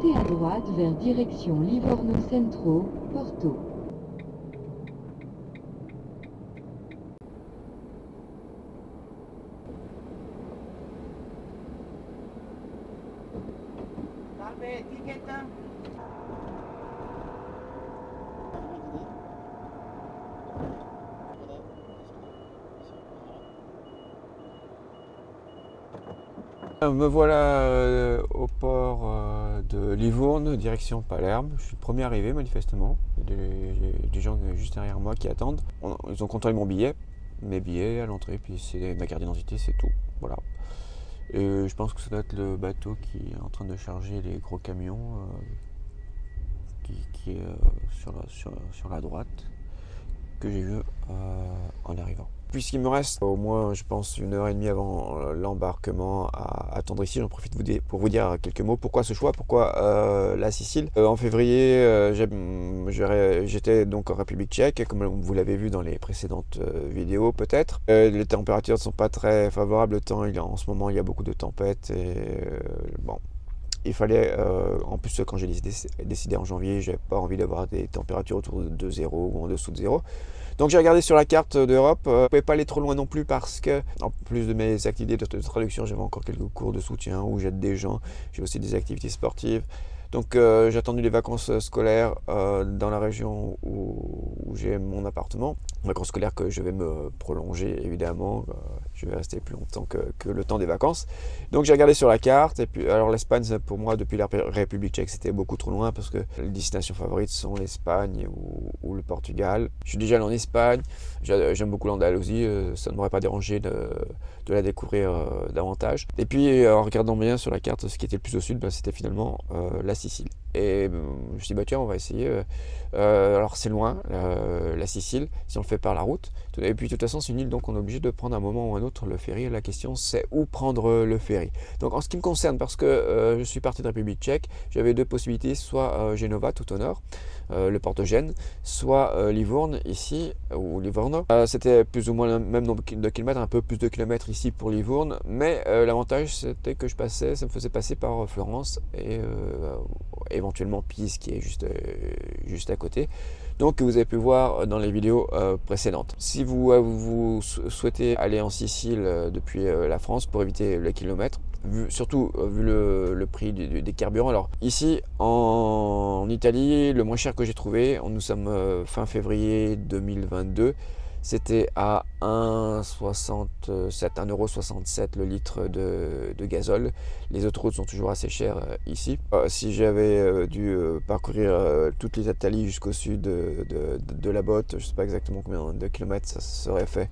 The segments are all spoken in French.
Tournez à droite vers direction Livorno Centro, Porto. Salve, etichetta? Me voilà au port de Livourne, direction Palerme. Je suis le premier arrivé manifestement. Il y a des gens juste derrière moi qui attendent. Ils ont contrôlé mon billet, mes billets à l'entrée, puis c'est ma carte d'identité, c'est tout. Voilà. Et je pense que ça doit être le bateau qui est en train de charger les gros camions qui est sur la droite que j'ai vu en arrivant. Puisqu'il me reste au moins, je pense, 1h30 avant l'embarquement à attendre ici, j'en profite pour vous dire quelques mots. Pourquoi ce choix? Pourquoi la Sicile? En février, j'étais donc en République tchèque, comme vous l'avez vu dans les précédentes vidéos peut-être. Les températures ne sont pas très favorables. Le temps, en ce moment, il y a beaucoup de tempêtes. Et bon, il fallait, en plus quand j'ai décidé en janvier, j'avais pas envie d'avoir des températures autour de 0 ou en dessous de 0. Donc j'ai regardé sur la carte d'Europe, je ne pouvais pas aller trop loin non plus parce que, en plus de mes activités de traduction, j'avais encore quelques cours de soutien où j'aide des gens, j'ai aussi des activités sportives. Donc j'ai attendu les vacances scolaires dans la région où j'ai mon appartement. Vacances scolaires que je vais me prolonger évidemment, je vais rester plus longtemps que le temps des vacances. Donc j'ai regardé sur la carte et puis alors l'Espagne pour moi depuis la République tchèque c'était beaucoup trop loin parce que les destinations favorites sont l'Espagne ou le Portugal. Je suis déjà allé en Espagne, j'aime beaucoup l'Andalousie, ça ne m'aurait pas dérangé de la découvrir davantage. Et puis en regardant bien sur la carte ce qui était le plus au sud, c'était finalement la Sicile. Et je me suis dit, bah tiens, on va essayer. Alors c'est loin, la Sicile, si on le fait par la route. Et puis de toute façon, c'est une île, donc on est obligé de prendre un moment ou un autre le ferry. La question, c'est où prendre le ferry. Donc en ce qui me concerne, parce que je suis parti de République tchèque, j'avais deux possibilités, soit Genova, tout au nord, le port de Gênes, soit Livourne, ici, ou Livorno. C'était plus ou moins le même nombre de kilomètres, un peu plus de kilomètres ici pour Livourne, mais l'avantage, c'était que ça me faisait passer par Florence et éventuellement Pise qui est juste à côté, donc que vous avez pu voir dans les vidéos précédentes. Si vous souhaitez aller en Sicile depuis la France pour éviter les kilomètres, surtout vu le prix des carburants. Alors ici en Italie, le moins cher que j'ai trouvé, nous sommes fin février 2022, c'était à 1,67 € le litre de gazole. Les autoroutes sont toujours assez chères ici. Si j'avais dû parcourir toute l'Italie jusqu'au sud de la Botte, je ne sais pas exactement combien de kilomètres ça serait fait.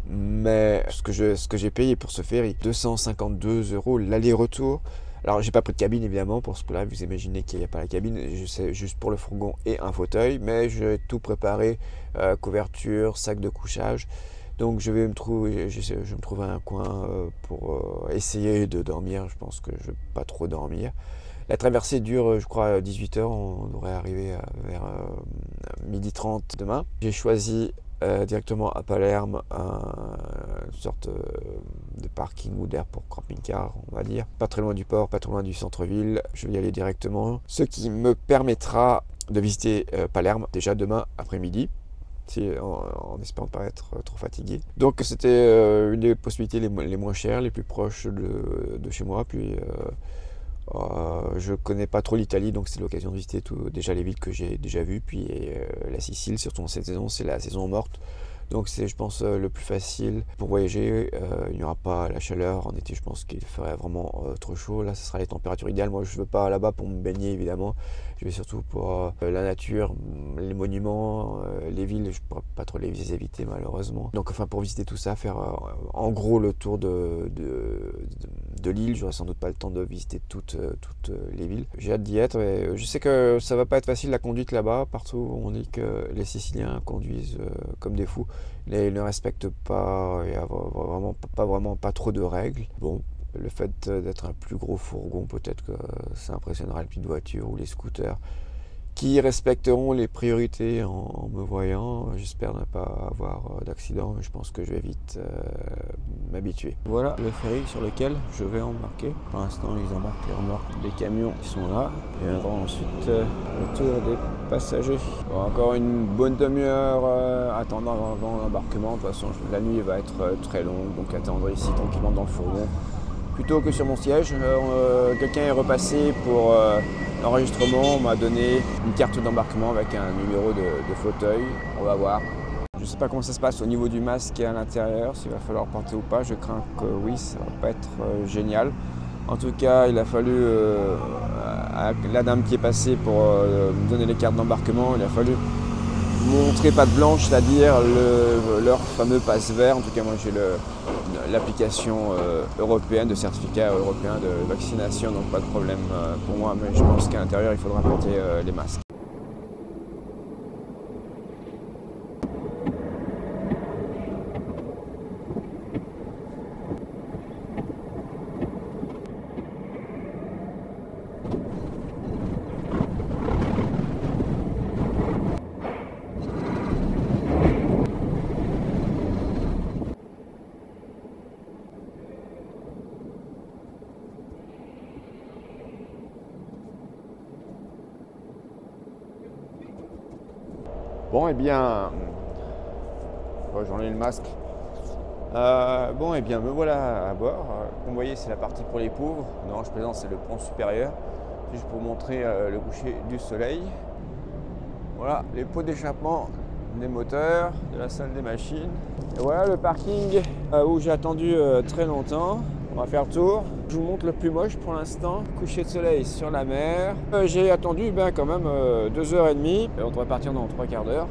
Mais ce que j'ai payé pour ce ferry, 252 € l'aller-retour. Alors j'ai pas pris de cabine évidemment pour ce coup-là, vous imaginez qu'il n'y a pas la cabine, c'est juste pour le fourgon et un fauteuil, mais j'ai tout préparé, couverture, sac de couchage. Donc je me trouverai un coin pour essayer de dormir. Je pense que je ne vais pas trop dormir. La traversée dure, je crois, 18 h. On devrait arriver vers 12h30 demain. J'ai choisi directement à Palerme une sorte de parking ou d'air pour camping-car, on va dire. Pas très loin du port, pas trop loin du centre-ville. Je vais y aller directement. Ce qui me permettra de visiter Palerme déjà demain après-midi, en espérant ne pas être trop fatigué. Donc c'était une des possibilités les moins chères, les plus proches de chez moi. Puis je connais pas trop l'Italie, donc c'est l'occasion de visiter déjà les villes que j'ai déjà vues. Puis la Sicile, surtout en cette saison, c'est la saison morte. Donc c'est, je pense, le plus facile pour voyager. Il n'y aura pas la chaleur. En été, je pense qu'il ferait vraiment trop chaud. Là, ce sera les températures idéales. Moi, je ne veux pas là-bas pour me baigner, évidemment. Je vais surtout pour la nature, les monuments, les villes. Je ne pourrais pas trop les éviter, malheureusement. Donc, enfin, pour visiter tout ça, faire en gros le tour de l'île. J'aurai sans doute pas le temps de visiter toutes les villes. J'ai hâte d'y être. Et je sais que ça va pas être facile la conduite là-bas. Partout, on dit que les Siciliens conduisent comme des fous. Ils ne respectent pas, il n'y a pas trop de règles. Bon, le fait d'être un plus gros fourgon, peut-être que ça impressionnera les petites voitures ou les scooters qui respecteront les priorités en me voyant. J'espère ne pas avoir d'accident, mais je pense que je vais vite m'habituer. Voilà le ferry sur lequel je vais embarquer. Pour l'instant, ils embarquent les remorques des camions qui sont là. Et viendront ensuite le tour des passagers. Bon, encore une bonne demi-heure attendant avant l'embarquement. De toute façon, la nuit va être très longue, donc attendre ici tranquillement dans le fourgon. Plutôt que sur mon siège, quelqu'un est repassé pour l'enregistrement, on m'a donné une carte d'embarquement avec un numéro de fauteuil, on va voir. Je ne sais pas comment ça se passe au niveau du masque à l'intérieur, s'il va falloir porter ou pas, je crains que oui, ça ne va pas être génial. En tout cas, il a fallu, la dame qui est passée pour me donner les cartes d'embarquement, il a fallu montrer patte blanche, c'est-à-dire leur fameux passe vert. En tout cas, moi j'ai l'application européenne, de certificat européen de vaccination, donc pas de problème pour moi, mais je pense qu'à l'intérieur il faudra porter les masques. Bon, et bien, j'enlève le masque. Bon, et bien, me voilà à bord. Comme vous voyez, c'est la partie pour les pauvres. Non, je plaisante, c'est le pont supérieur. Juste pour montrer le coucher du soleil. Voilà, les pots d'échappement des moteurs, de la salle des machines. Et voilà le parking où j'ai attendu très longtemps. On va faire le tour. Je vous montre le plus moche pour l'instant. Coucher de soleil sur la mer. J'ai attendu quand même 2h30. On devrait partir dans 3 quarts d'heure.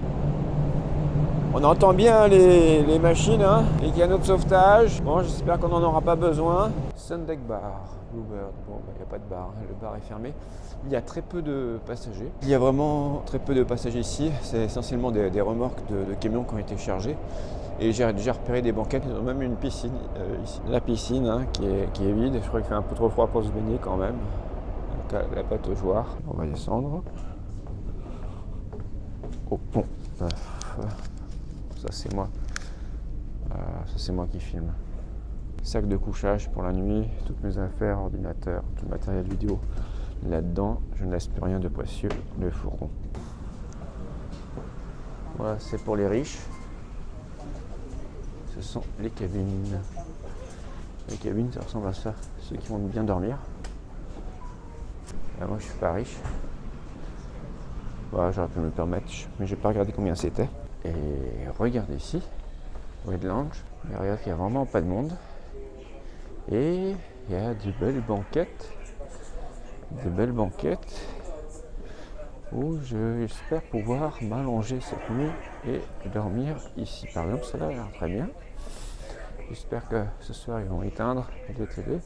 On entend bien les machines, hein, les canaux de sauvetage. Bon, j'espère qu'on n'en aura pas besoin. Sundeck Bar, Bluebird. Bon, il n'y a pas de bar, hein. Le bar est fermé. Il y a très peu de passagers. Il y a vraiment très peu de passagers ici. C'est essentiellement des remorques de camions qui ont été chargés. Et j'ai déjà repéré des banquettes, ils ont même une piscine ici. La piscine hein, qui est vide, je crois qu'il fait un peu trop froid pour se baigner quand même. La pataugeoire, on va descendre. Au pont. Ça c'est moi. Ça c'est moi qui filme. Sac de couchage pour la nuit, toutes mes affaires, ordinateur, tout le matériel vidéo là-dedans. Je ne laisse plus rien de précieux, le fourgon. Voilà, c'est pour les riches. Ce sont les cabines. Les cabines, ça ressemble à ça. Ceux qui vont bien dormir. Là, moi, je suis pas riche. Voilà, j'aurais pu me le permettre, mais j'ai pas regardé combien c'était. Et regardez ici, Red Lounge. Et regarde qu'il n'y a vraiment pas de monde. Et il y a de belles banquettes. Des belles banquettes où j'espère pouvoir m'allonger cette nuit et dormir ici. Par exemple, celle-là a l'air très bien. J'espère que ce soir ils vont éteindre les télé.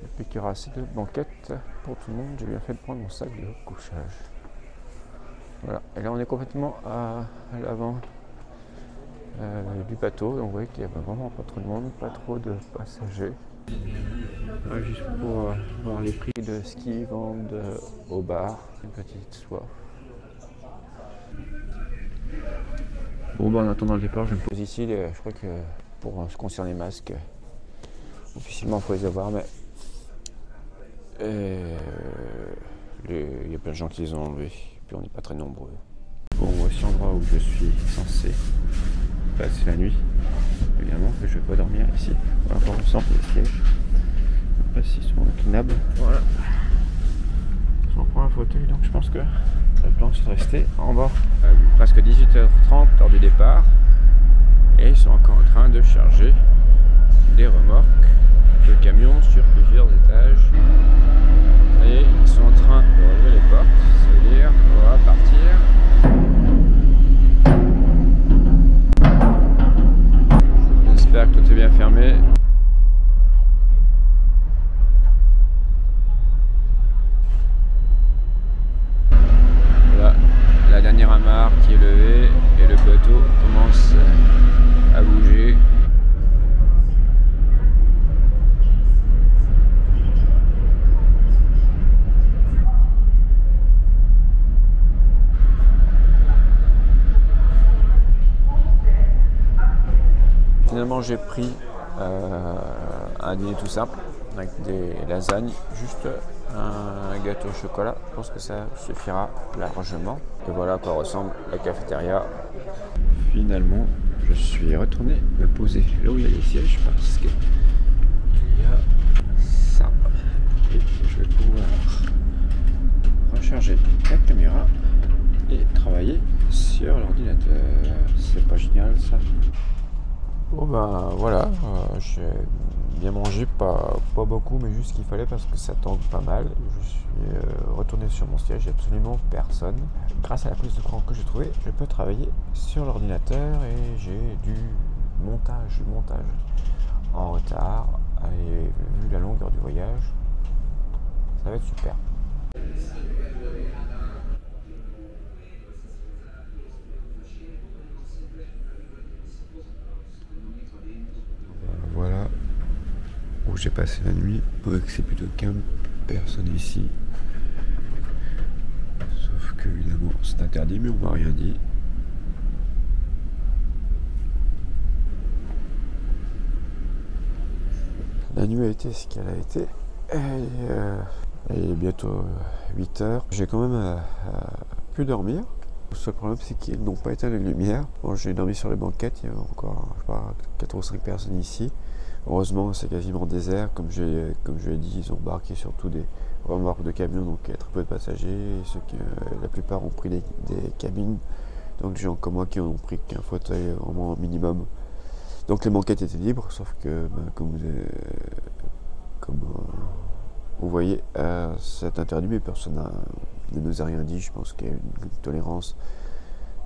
Et puis qu'il y aura assez de banquettes pour tout le monde. J'ai bien fait de prendre mon sac de couchage. Voilà, et là on est complètement à l'avant du bateau. Donc vous voyez qu'il n'y a vraiment pas trop de monde, pas trop de passagers. Voilà, juste pour voir les prix de ce qu'ils vendent au bar. Une petite soif. Bon, en attendant le départ, je me pose ici. Je crois que pour ce qui concerne les masques, officiellement, il faut les avoir, mais il y a plein de gens qui les ont enlevés. Puis on n'est pas très nombreux. Bon, voici l'endroit où je suis censé passer la nuit. Évidemment que je ne vais pas dormir ici. Voilà, pour l'instant, les sièges. Là, ils sont inclinables. Voilà. On prend un fauteuil, donc je pense que le plan c'est de rester en bas. Presque 18h30 lors du départ. Et ils sont encore en train de charger des remorques de camions sur plusieurs étages. Et ils sont en train de relever les portes. Ça veut dire qu'on va partir. J'espère que tout est bien fermé. Voilà, la dernière amarre qui est levée et le bateau commence à bouger. finalement j'ai pris un dîner tout simple avec des lasagnes, juste un gâteau au chocolat. Je pense que ça suffira largement. Et voilà à quoi ressemble la cafétéria. Finalement, je suis retourné me poser là où il y a les sièges parce qu'il y a ça. Et je vais pouvoir recharger la caméra et travailler sur l'ordinateur. C'est pas génial ça? Bon ben voilà, j'ai bien mangé, pas beaucoup, mais juste ce qu'il fallait parce que ça tangue pas mal. Je suis retourné sur mon siège, il n'y a absolument personne. Grâce à la prise de courant que j'ai trouvée, je peux travailler sur l'ordinateur et j'ai du montage en retard. Et vu la longueur du voyage, ça va être super. Voilà où j'ai passé la nuit, avec c'est plutôt calme, personne ici. Sauf que évidemment c'est interdit, mais on m'a rien dit. La nuit a été ce qu'elle a été. Il est bientôt 8 heures. J'ai quand même pu dormir. Le seul problème, c'est qu'ils n'ont pas éteint les lumières. Bon, j'ai dormi sur les banquettes, il y a encore, je sais pas, 4 ou 5 personnes ici. Heureusement, c'est quasiment désert. Comme je l'ai dit, ils ont embarqué surtout des remorques de camions, donc il y a très peu de passagers. La plupart ont pris des cabines. Donc les gens comme moi qui n'ont pris qu'un fauteuil vraiment minimum. Donc les banquettes étaient libres, sauf que comme vous voyez, c'est interdit, mais personne ne nous a rien dit. Je pense qu'il y a une tolérance.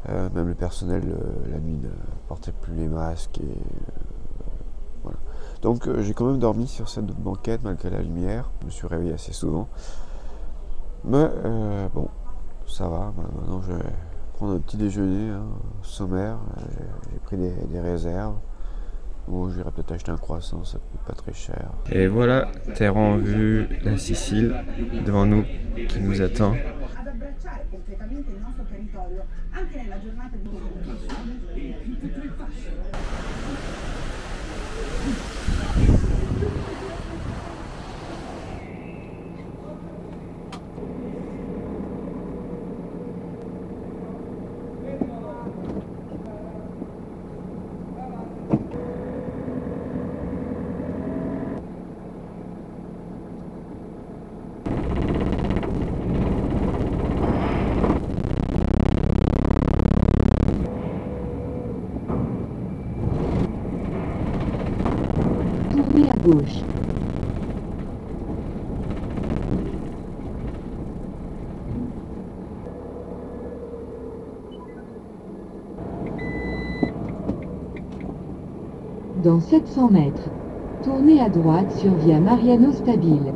Même le personnel, la nuit, ne portait plus les masques. Voilà. Donc j'ai quand même dormi sur cette banquette malgré la lumière. Je me suis réveillé assez souvent. Mais bon, ça va. Maintenant je vais prendre un petit déjeuner sommaire. J'ai pris des réserves. Bon, j'irai peut-être acheter un croissant, ça coûte pas très cher. Et voilà, terre en vue, la Sicile, devant nous, qui nous attend. Tournez à gauche. Dans 700 mètres, tournez à droite sur via Mariano Stabile.